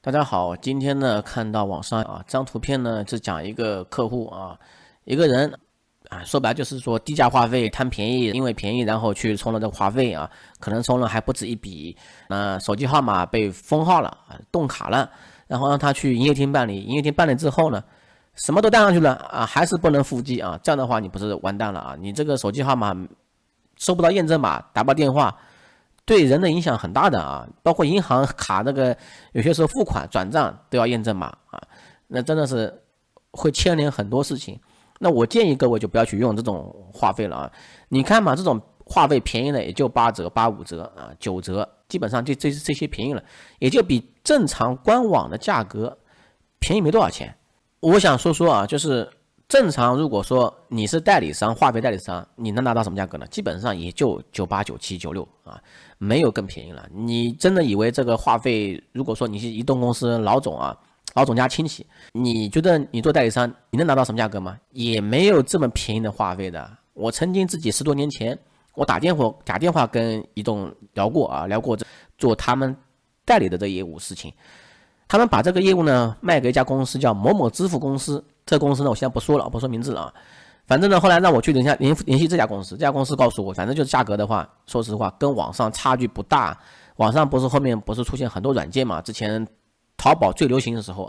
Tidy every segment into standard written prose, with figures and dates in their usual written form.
大家好，今天呢看到网上这张图片呢是讲一个客户一个人说白就是说低价话费贪便宜，因为便宜然后去充了这个话费可能充了还不止一笔，手机号码被封号了冻卡了，然后让他去营业厅办理，营业厅办理之后呢，什么都带上去了还是不能付机这样的话你不是完蛋了你这个手机号码收不到验证码，打不到电话。对人的影响很大的包括银行卡那个有些时候付款转账都要验证码那真的是会牵连很多事情。那我建议各位就不要去用这种话费了你看嘛，这种话费便宜的也就8折、85折9折，基本上就这些便宜了，也就比正常官网的价格便宜没多少钱。我想说说就是正常，如果说你是代理商，话费代理商，你能拿到什么价格呢？基本上也就98、97、96没有更便宜了。你真的以为这个话费，如果说你是移动公司老总老总家亲戚，你觉得你做代理商，你能拿到什么价格吗？也没有这么便宜的话费的。我曾经自己10多年前，我打电话跟移动聊过聊过做他们代理的这业务事情。他们把这个业务呢卖给一家公司叫某某支付公司，这个公司呢我现在不说了，不说名字了反正呢后来让我去联系这家公司，这家公司告诉我，反正就是价格的话，说实话跟网上差距不大。网上不是后面不是出现很多软件嘛？之前淘宝最流行的时候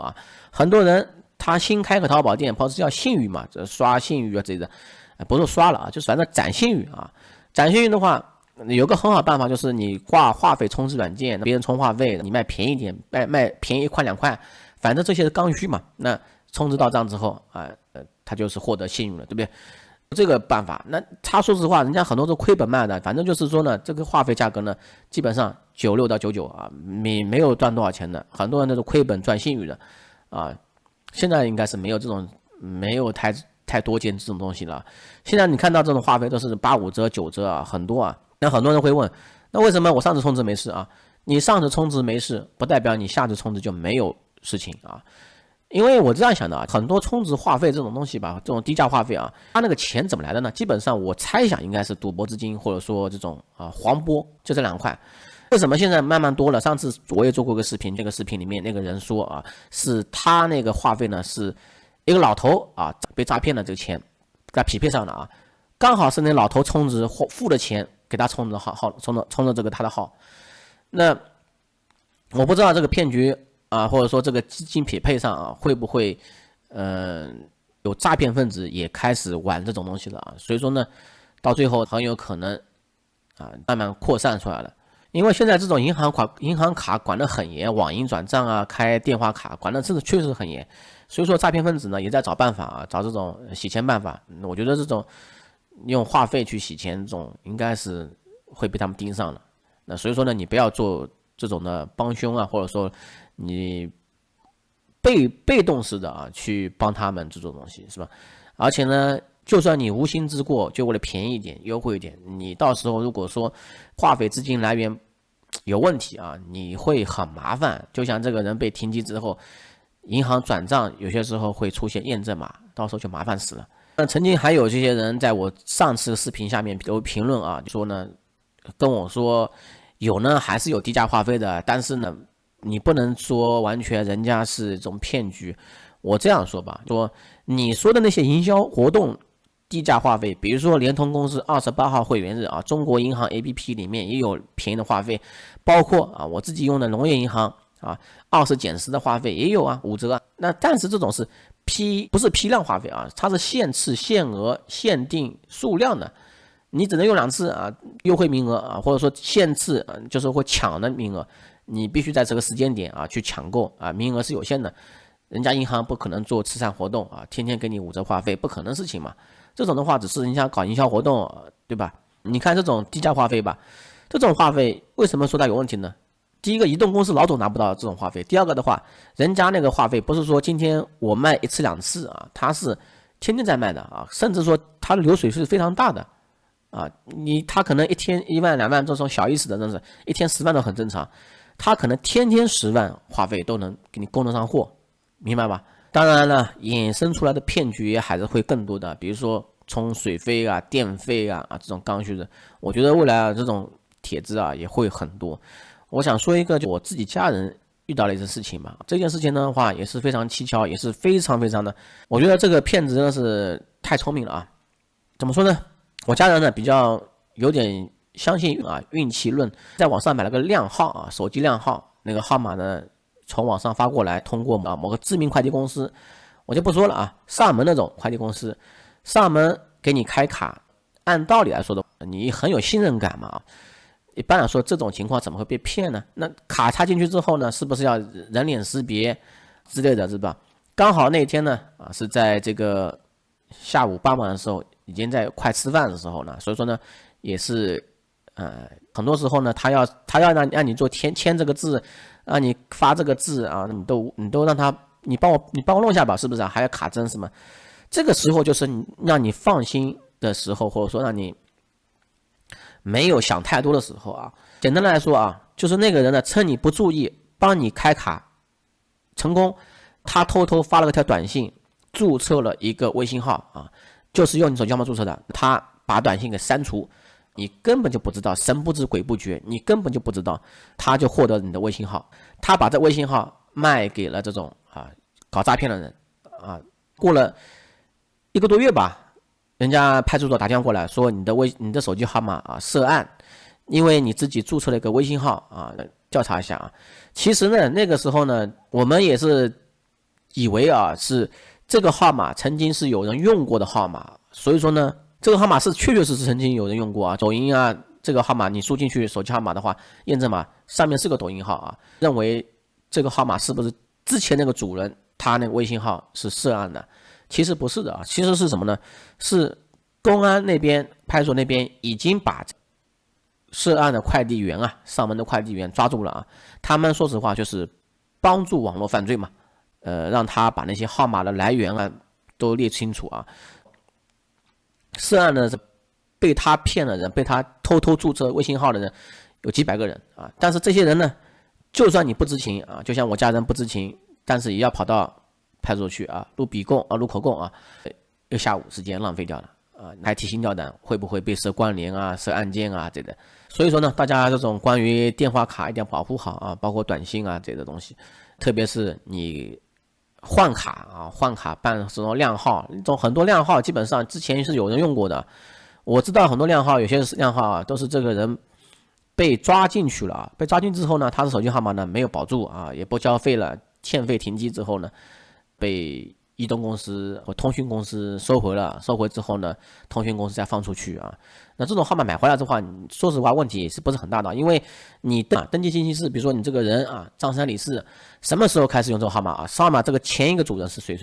很多人他新开个淘宝店，不是叫信誉嘛，刷信誉之类的，不是刷了就是反正展信誉展信誉的话。有个很好办法，就是你挂话费充值软件，别人充话费，你卖便宜点，卖便宜1块2块，反正这些是刚需嘛。那充值到账之后他就是获得信誉了，对不对？这个办法，那他说实话，人家很多都亏本卖的，反正就是说呢，这个话费价格呢，基本上96到99没有赚多少钱的，很多人都是亏本赚信誉的现在应该是没有这种没有太多见这种东西了。现在你看到这种话费都是85折、9折很多那很多人会问，那为什么我上次充值没事你上次充值没事，不代表你下次充值就没有事情因为我这样想的很多充值话费这种东西吧，这种低价话费它那个钱怎么来的呢？基本上我猜想应该是赌博资金，或者说这种黄波，就这2块。为什么现在慢慢多了？上次我也做过个视频，这个视频里面那个人说是他那个话费呢是一个老头被诈骗了这个钱，给他匹配上了刚好是那老头充值付的钱给他充的这个他的号。那我不知道这个骗局或者说这个基金匹配上会不会有诈骗分子也开始玩这种东西了所以说呢，到最后很有可能慢慢扩散出来了。因为现在这种银行卡管得很严，网银转账开电话卡管得真的确实很严，所以说诈骗分子呢也在找办法找这种洗钱办法。我觉得这种用话费去洗钱这种应该是会被他们盯上了。那所以说呢，你不要做这种的帮凶或者说你被动式的去帮他们这种东西是吧？而且呢，就算你无心之过，就为了便宜一点、优惠一点，你到时候如果说话费资金来源有问题你会很麻烦。就像这个人被停机之后，银行转账有些时候会出现验证码，到时候就麻烦死了。曾经还有这些人在我上次视频下面有评论就说呢，跟我说有呢还是有低价话费的，但是呢你不能说完全人家是一种骗局。我这样说吧，说你说的那些营销活动低价话费，比如说联通公司28号会员日中国银行 APP 里面也有便宜的话费，包括我自己用的农业银行20减10的话费也有5折那但是这种是不是批量话费它是限次、限额、限定数量的，你只能用2次优惠名额或者说限次就是会抢的名额，你必须在这个时间点去抢购名额是有限的。人家银行不可能做慈善活动天天给你5折话费，不可能事情嘛。这种的话只是人家搞营销活动对吧？你看这种低价话费吧，这种话费为什么说它有问题呢？第一个，移动公司老总拿不到这种话费；第二个的话，人家那个话费不是说今天我卖1次2次他是天天在卖的甚至说它的流水是非常大的他可能一天1万2万这种小意思的，真是一天10万都很正常，他可能天天10万话费都能给你供得上货，明白吧？当然了，衍生出来的骗局也还是会更多的，比如说充水费电费这种刚需的，我觉得未来这种帖子也会很多。我想说一个，就我自己家人遇到了一件事情嘛。这件事情的话也是非常蹊跷，也是非常非常的，我觉得这个骗子真的是太聪明了啊。怎么说呢？我家人呢比较有点相信运气论，在网上买了个靓号啊，手机靓号，那个号码呢从网上发过来，通过某个知名快递公司，我就不说了啊，上门那种快递公司，上门给你开卡，按道理来说的，你很有信任感嘛。一般来说，这种情况怎么会被骗呢？那卡插进去之后呢，是不是要人脸识别之类的，是吧？刚好那天呢，是在这个下午傍晚的时候，已经在快吃饭的时候呢，所以说呢，也是，很多时候呢，他要让你做签这个字，让你发这个字啊，你都让他，你帮我弄一下吧，是不是啊？还要卡针什么？这个时候就是让你放心的时候，或者说让你没有想太多的时候啊。简单的来说啊，就是那个人呢，趁你不注意帮你开卡成功，他偷偷发了个条短信，注册了一个微信号啊，就是用你手机号码注册的，他把短信给删除，你根本就不知道，神不知鬼不觉，你根本就不知道，他就获得你的微信号，他把这微信号卖给了这种搞诈骗的人啊。过了1个多月吧，人家派出所打电话过来说你的手机号码涉案，因为你自己注册了一个微信号啊，调查一下啊。其实呢，那个时候呢，我们也是以为是这个号码曾经是有人用过的号码，所以说呢，这个号码是确确实实曾经有人用过啊。抖音这个号码你输进去手机号码的话，验证码上面是个抖音号啊，认为这个号码是不是之前那个主人他那个微信号是涉案的？其实不是的啊，其实是什么呢？是公安那边派出所那边已经把涉案的快递员上门的快递员抓住了啊。他们说实话就是帮助网络犯罪嘛，让他把那些号码的来源都列清楚啊。涉案的被他骗的人，被他偷偷注册微信号的人有几百个人啊。但是这些人呢，就算你不知情啊，就像我家人不知情，但是也要跑到派出所去录笔供录口供又下午时间浪费掉了还提心吊胆会不会被设关联设案件这个。所以说呢，大家这种关于电话卡一定要保护好包括短信这个东西，特别是你换卡办这种靓号，这种很多靓号基本上之前是有人用过的。我知道很多靓号，有些靓号都是这个人被抓进去了被抓进之后呢，他的手机号码呢没有保住也不交费了，欠费停机之后呢，被移动公司或通讯公司收回了，收回之后呢，通讯公司再放出去那这种号码买回来的话，说实话问题是不是很大的？因为你登记信息是，比如说你这个人张三李四什么时候开始用这个号码号码这个前一个主人是谁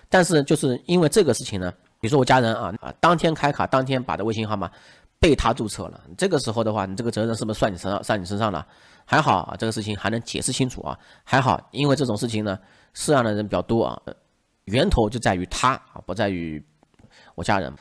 但是就是因为这个事情呢，比如说我家人当天开卡，当天把这微信号码被他注册了，这个时候的话，你这个责任是不是算你身上了？还好这个事情还能解释清楚还好，因为这种事情呢，涉案的人比较多源头就在于他不在于我家人。